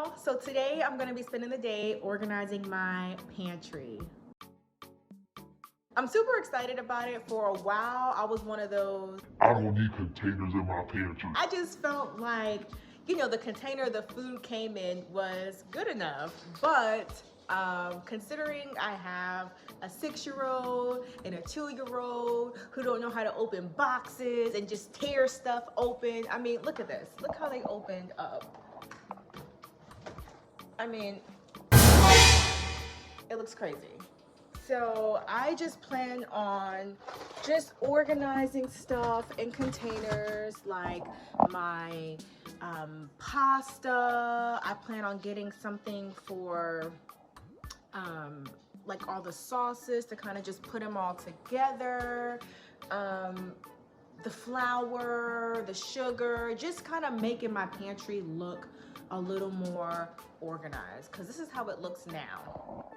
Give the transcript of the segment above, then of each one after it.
y'all. So today I'm gonna be spending the day organizing my pantry. I'm super excited about it. For a while, I was one of those, I don't need containers in my pantry. I just felt like, the container the food came in was good enough. But considering I have a 6-year-old and a 2-year-old who don't know how to open boxes and just tear stuff open. I mean, look at this. Look how they opened up. I mean, it looks crazy. So I just plan on just organizing stuff in containers, like my pasta. I plan on getting something for like all the sauces to kind of just put them all together. The flour, the sugar, just kind of making my pantry look a little more organized, because this is how it looks now.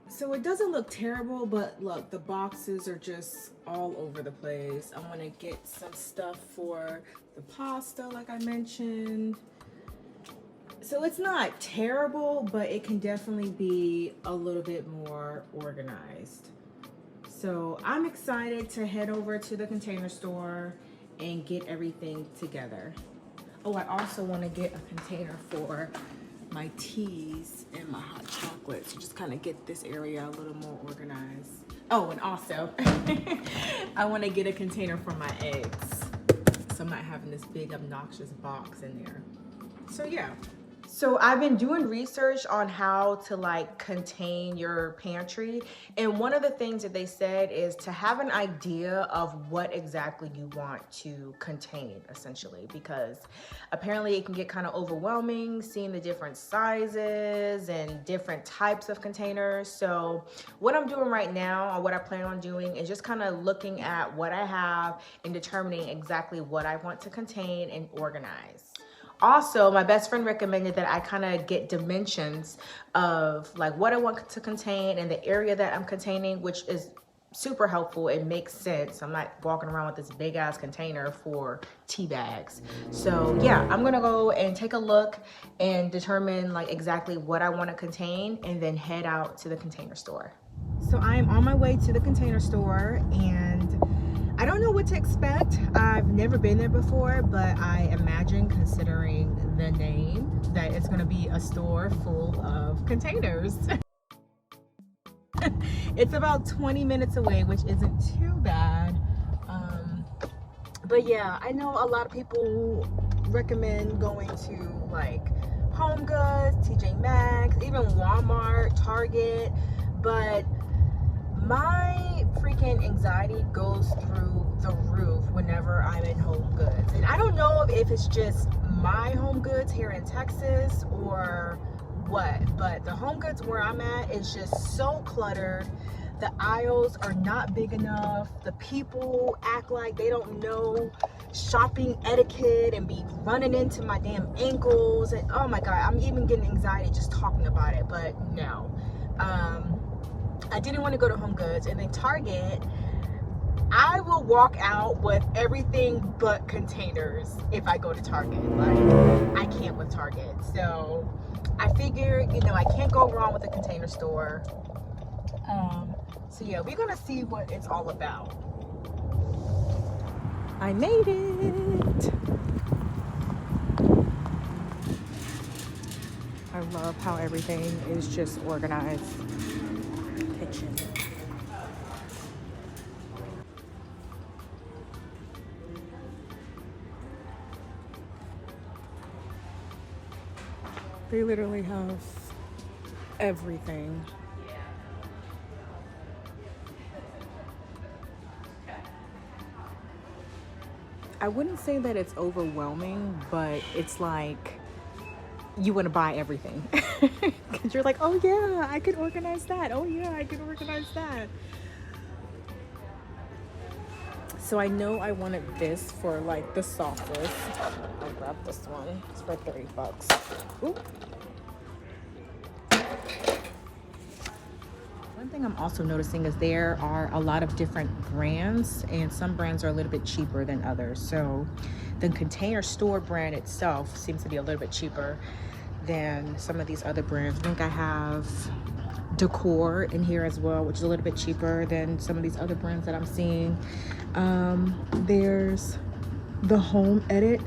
So it doesn't look terrible, but look, the boxes are just all over the place. I want to get some stuff for the pasta, like I mentioned. So it's not terrible, but it can definitely be a little bit more organized. So I'm excited to head over to the Container Store and get everything together. Oh, I also want to get a container for my teas and my hot chocolate to just kind of get this area a little more organized. Oh, and also I want to get a container for my eggs, so I'm not having this big obnoxious box in there. So yeah. So I've been doing research on how to like contain your pantry, and one of the things that they said is to have an idea of what exactly you want to contain, essentially, because apparently it can get kind of overwhelming seeing the different sizes and different types of containers. So what I'm doing right now, or what I plan on doing, is just kind of looking at what I have and determining exactly what I want to contain and organize. Also, my best friend recommended that I kind of get dimensions of like what I want to contain and the area that I'm containing, which is super helpful. It makes sense. I'm not walking around with this big ass container for tea bags. So yeah, I'm gonna go and take a look and determine like exactly what I want to contain, and then head out to the Container Store. So I am on my way to the Container Store, and I don't know what to expect. I've never been there before, but I imagine, considering the name, that it's gonna be a store full of containers. It's about 20 minutes away, which isn't too bad. But yeah, I know a lot of people recommend going to like Home Goods, TJ Maxx, even Walmart, Target, but my freaking anxiety goes through the roof whenever I'm in Home Goods. And I don't know if it's just my Home Goods here in Texas or what, but the Home Goods where I'm at is just so cluttered. The aisles are not big enough. The people act like they don't know shopping etiquette and be running into my damn ankles. And oh my God, I'm even getting anxiety just talking about it, but no. I didn't want to go to Home Goods. And then Target, I will walk out with everything but containers if I go to Target. Like, I can't with Target. So I figured, I can't go wrong with a Container Store. So yeah, we're gonna see what it's all about. I made it. I love how everything is just organized. Kitchen. They literally have everything. I wouldn't say that it's overwhelming, but it's like you want to buy everything. Because you're like, oh yeah, I could organize that. Oh yeah, I could organize that. So I know I wanted this for like the sauces. I'll grab this one. It's for $30. Ooh. One thing I'm also noticing is there are a lot of different brands, and some brands are a little bit cheaper than others. So the Container Store brand itself seems to be a little bit cheaper than some of these other brands. I think I have Decor in here as well, which is a little bit cheaper than some of these other brands that I'm seeing. There's the Home Edit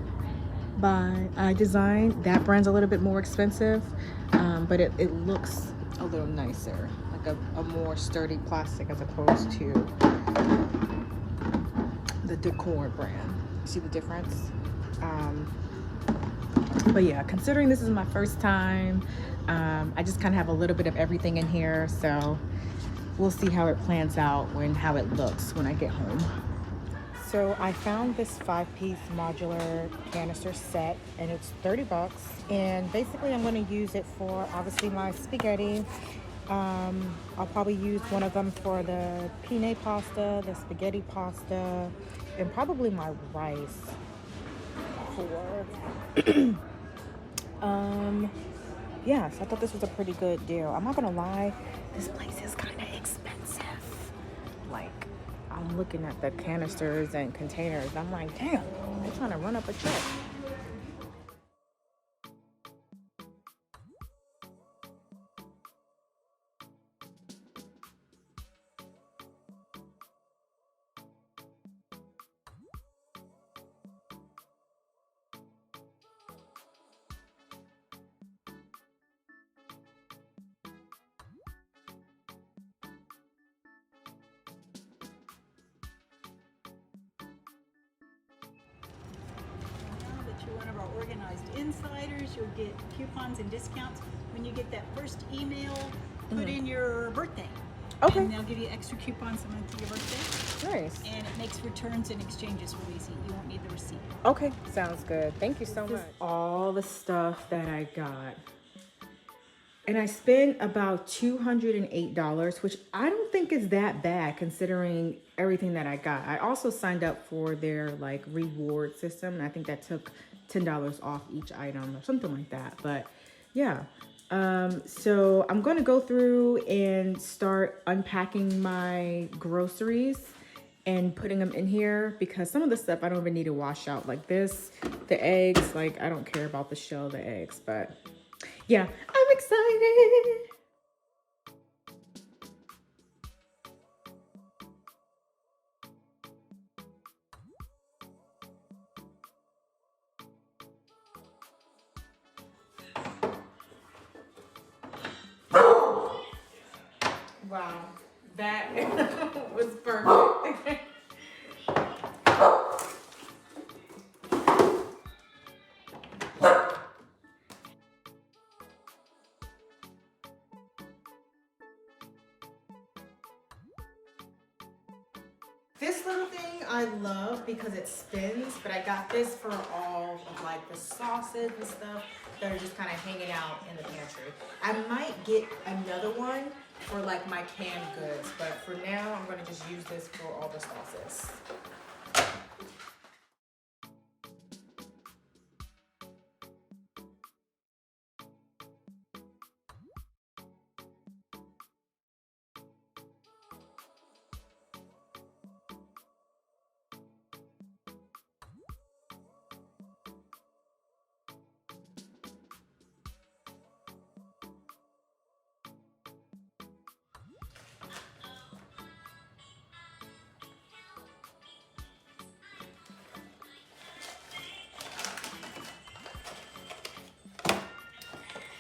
by iDesign. That brand's a little bit more expensive, but it looks a little nicer, like a more sturdy plastic as opposed to the Decor brand. See the difference? But yeah, considering this is my first time, I just kind of have a little bit of everything in here, so we'll see how it plans out how it looks when I get home. So I found this 5-piece modular canister set, and it's 30 bucks. And basically I'm going to use it for obviously my spaghetti. I'll probably use one of them for the penne pasta, the spaghetti pasta, and probably my rice for yeah, so I thought this was a pretty good deal. I'm not gonna lie, this place is kind of expensive. Like, I'm looking at the canisters and containers, I'm like, damn, they're trying to run up a check. You're one of our organized insiders. You'll get coupons and discounts when you get that first email. Put in your birthday. Okay. And they'll give you extra coupons the month of your birthday. Nice. And it makes returns and exchanges really easy. You won't need the receipt. Okay, sounds good. Thank you so much. All the stuff that I got. And I spent about $208, which I don't think is that bad considering everything that I got. I also signed up for their like reward system, and I think that took $10 off each item or something like that. But yeah, so I'm gonna go through and start unpacking my groceries and putting them in here, because some of the stuff I don't even need to wash out, like this, the eggs, like I don't care about the shell of the eggs, but yeah, I'm excited. Wow, that was perfect. This little thing I love because it spins, but I got this for all of like the sauces and stuff that are just kind of hanging out in the pantry. I might get another one for like my canned goods, but for now I'm gonna just use this for all the sauces.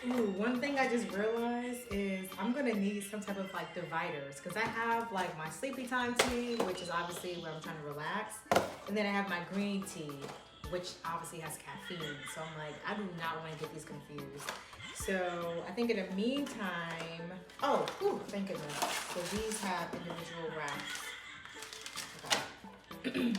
Ooh, one thing I just realized is I'm gonna need some type of like dividers, because I have like my sleepy time tea, which is obviously where I'm trying to relax, and then I have my green tea, which obviously has caffeine. So I'm like, I do not want to get these confused. So I think in the meantime, oh, ooh, thank goodness. So these have individual wraps. Okay.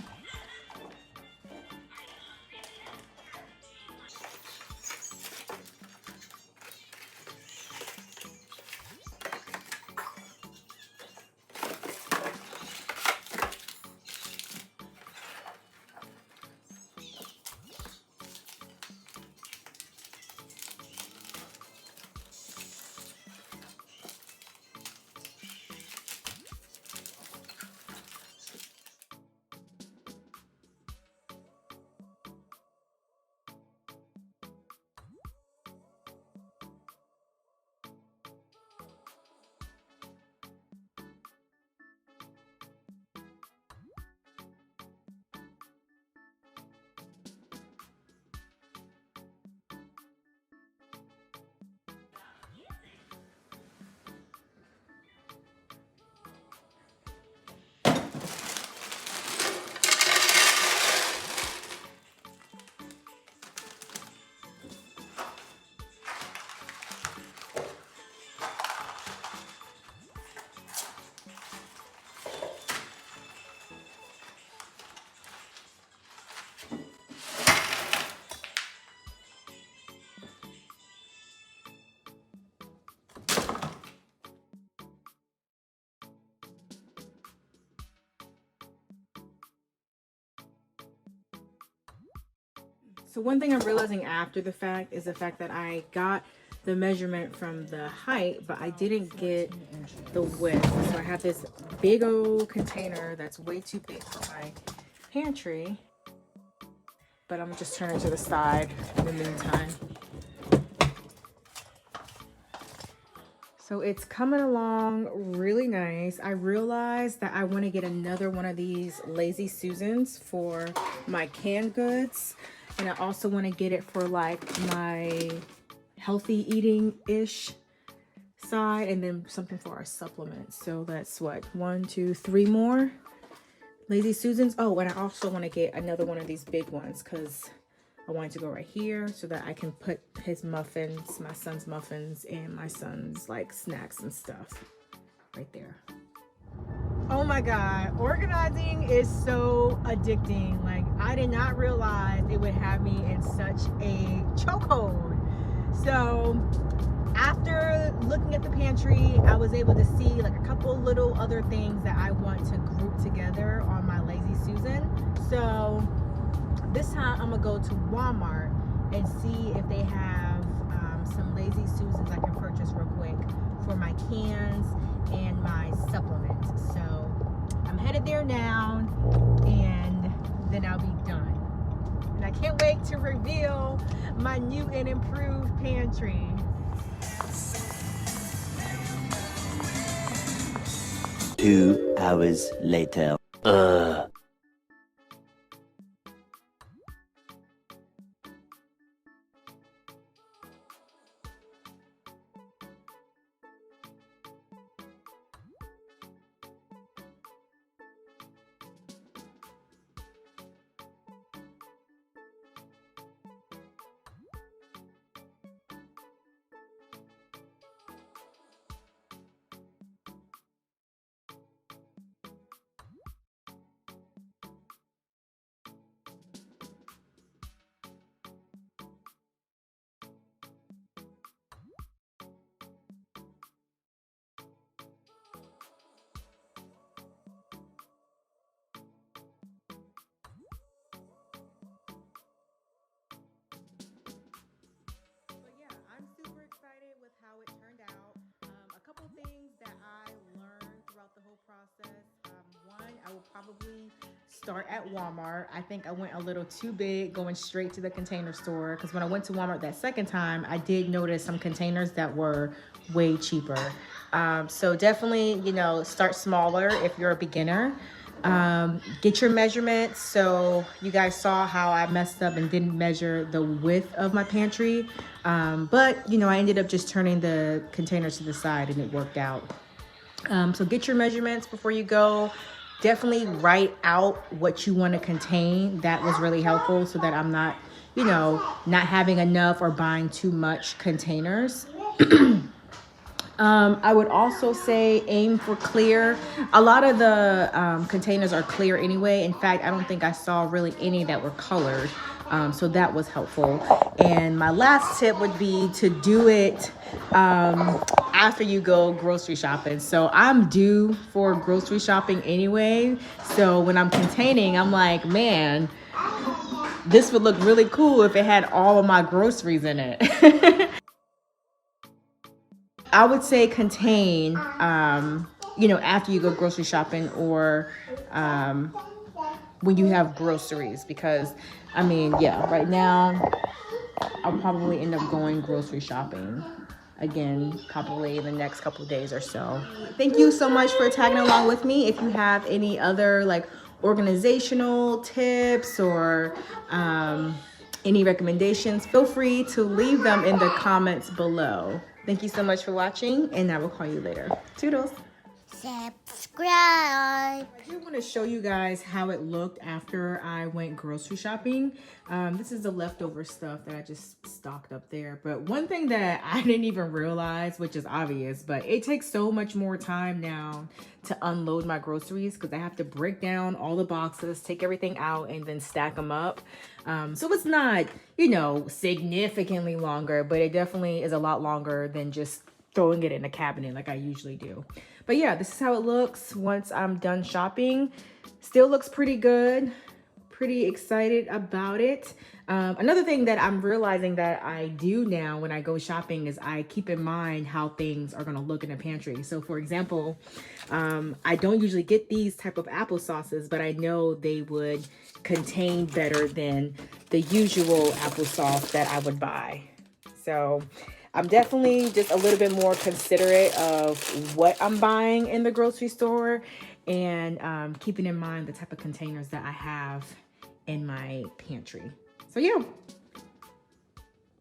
So one thing I'm realizing after the fact is the fact that I got the measurement from the height, but I didn't get the width. So I have this big old container that's way too big for my pantry, but I'm gonna just turn it to the side in the meantime. So it's coming along really nice. I realized that I want to get another one of these Lazy Susans for my canned goods. And I also want to get it for like my healthy eating-ish side, and then something for our supplements. So that's what, 1, 2, 3 more Lazy Susans. Oh, and I also want to get another one of these big ones because I want it to go right here so that I can put his muffins, my son's muffins, and my son's like snacks and stuff right there. Oh my God, organizing is so addicting. Like, I did not realize it would have me in such a chokehold. So after looking at the pantry, I was able to see like a couple little other things that I want to group together on my Lazy Susan. So this time I'm gonna go to Walmart and see if they have some Lazy Susans I can purchase real quick for my cans and my supplements. So I'm headed there now, and then I'll be done. And I can't wait to reveal my new and improved pantry. 2 hours later. How it turned out. A couple things that I learned throughout the whole process. One, I will probably start at Walmart. I think I went a little too big going straight to the container store, because when I went to Walmart that second time, I did notice some containers that were way cheaper. So definitely, you know, start smaller if you're a beginner. Get your measurements. So you guys saw how I messed up and didn't measure the width of my pantry. But you know, I ended up just turning the containers to the side and it worked out. So get your measurements before you go. Definitely write out what you want to contain. That was really helpful so that I'm not, you know, not having enough or buying too much containers. I would also say aim for clear. A lot of the containers are clear anyway. In fact, I don't think I saw really any that were colored. So that was helpful. And my last tip would be to do it after you go grocery shopping. So I'm due for grocery shopping anyway. So when I'm containing, I'm like, man, this would look really cool if it had all of my groceries in it. I would say contain, you know, after you go grocery shopping, or when you have groceries, because I mean, yeah, right now I'll probably end up going grocery shopping again, probably in the next couple of days or so. Thank you so much for tagging along with me. If you have any other like organizational tips or any recommendations, feel free to leave them in the comments below. Thank you so much for watching, and I will call you later. Toodles. Subscribe. I do want to show you guys how it looked after I went grocery shopping. This is the leftover stuff that I just stocked up there. But one thing that I didn't even realize, which is obvious, but it takes so much more time now to unload my groceries because I have to break down all the boxes, take everything out, and then stack them up. So it's not, you know, significantly longer, but it definitely is a lot longer than just throwing it in a cabinet like I usually do. But yeah, this is how it looks once I'm done shopping. Still looks pretty good. pretty excited about it. Another thing that I'm realizing that I do now when I go shopping is I keep in mind how things are gonna look in the pantry. So for example, I don't usually get these type of applesauces, but I know they would contain better than the usual applesauce that I would buy. So I'm definitely just a little bit more considerate of what I'm buying in the grocery store, and keeping in mind the type of containers that I have in my pantry. So yeah,